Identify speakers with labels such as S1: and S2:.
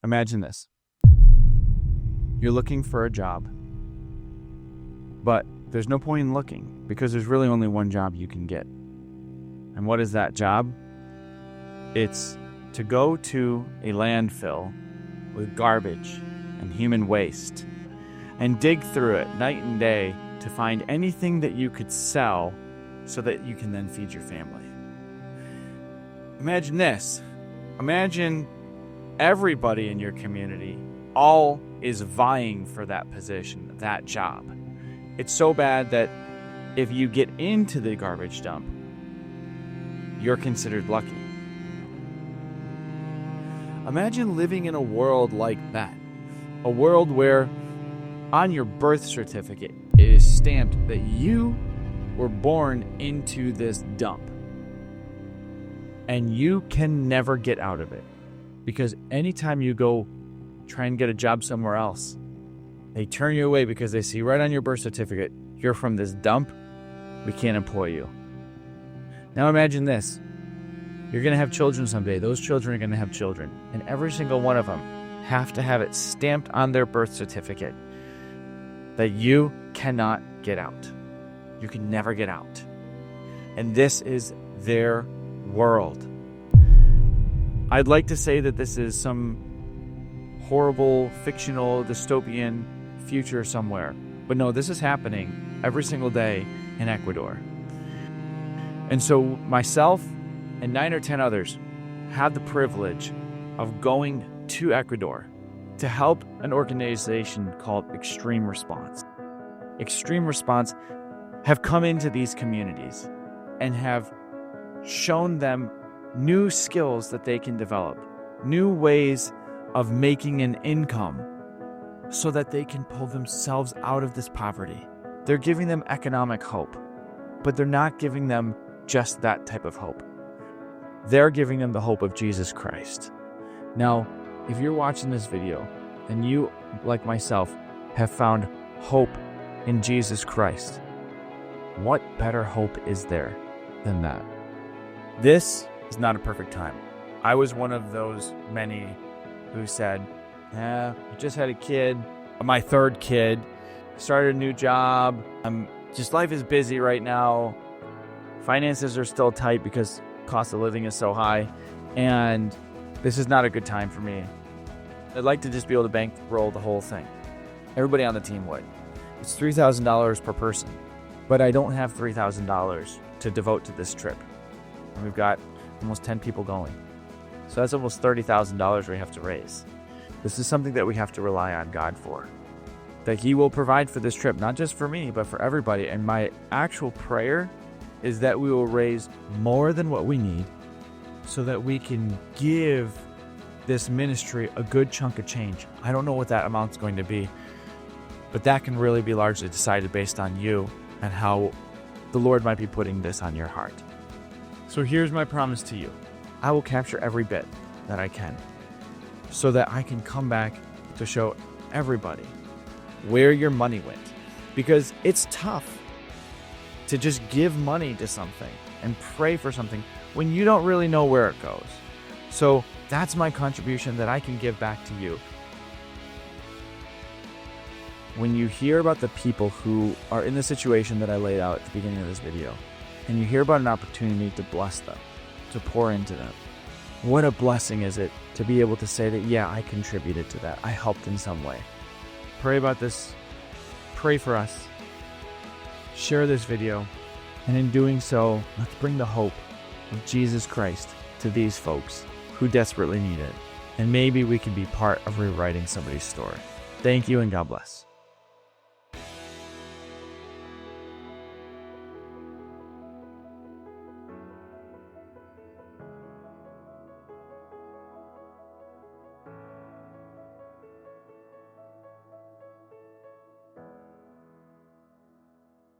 S1: Imagine this. You're looking for a job, but there's no point in looking because there's really only one job you can get. And what is that job? It's to go to a landfill with garbage and human waste and dig through it night and day to find anything that you could sell so that you can then feed your family. Imagine this. Imagine everybody in your community all is vying for that position, that job. It's so bad that if you get into the garbage dump, you're considered lucky. Imagine living in a world like that. A world where on your birth certificate it is stamped that you were born into this dump. And you can never get out of it. Because anytime you go try and get a job somewhere else, they turn you away because they see right on your birth certificate, you're from this dump, we can't employ you. Now imagine this. You're going to have children someday. Those children are going to have children. And every single one of them have to have it stamped on their birth certificate that you cannot get out. You can never get out. And this is their world. I'd like to say that this is some horrible, fictional, dystopian future somewhere. But no, this is happening every single day in Ecuador. And so myself and 9 or 10 others had the privilege of going to Ecuador to help an organization called Extreme Response. Extreme Response have come into these communities and have shown them new skills that they can develop, new ways of making an income so that they can pull themselves out of this poverty. They're giving them economic hope, but they're not giving them just that type of hope. They're giving them the hope of Jesus Christ. Now, if you're watching this video and you, like myself, have found hope in Jesus Christ, what better hope is there than that? This is not a perfect time. I was one of those many who said, I just had a kid, my 3rd kid, started a new job. Life is busy right now. Finances are still tight because cost of living is so high, and this is not a good time for me. I'd like to just be able to bankroll the whole thing. Everybody on the team would. It's $3,000 per person, but I don't have $3,000 to devote to this trip. And we've got almost 10 people going. So that's almost $30,000 we have to raise. This is something that we have to rely on God for. That He will provide for this trip, not just for me, but for everybody. And my actual prayer is that we will raise more than what we need so that we can give this ministry a good chunk of change. I don't know what that amount's going to be, but that can really be largely decided based on you and how the Lord might be putting this on your heart. So here's my promise to you. I will capture every bit that I can so that I can come back to show everybody where your money went. Because it's tough to just give money to something and pray for something when you don't really know where it goes. So that's my contribution that I can give back to you. When you hear about the people who are in the situation that I laid out at the beginning of this video, and you hear about an opportunity to bless them, to pour into them, what a blessing is it to be able to say that, yeah, I contributed to that. I helped in some way. Pray about this. Pray for us. Share this video. And in doing so, let's bring the hope of Jesus Christ to these folks who desperately need it. And maybe we can be part of rewriting somebody's story. Thank you and God bless.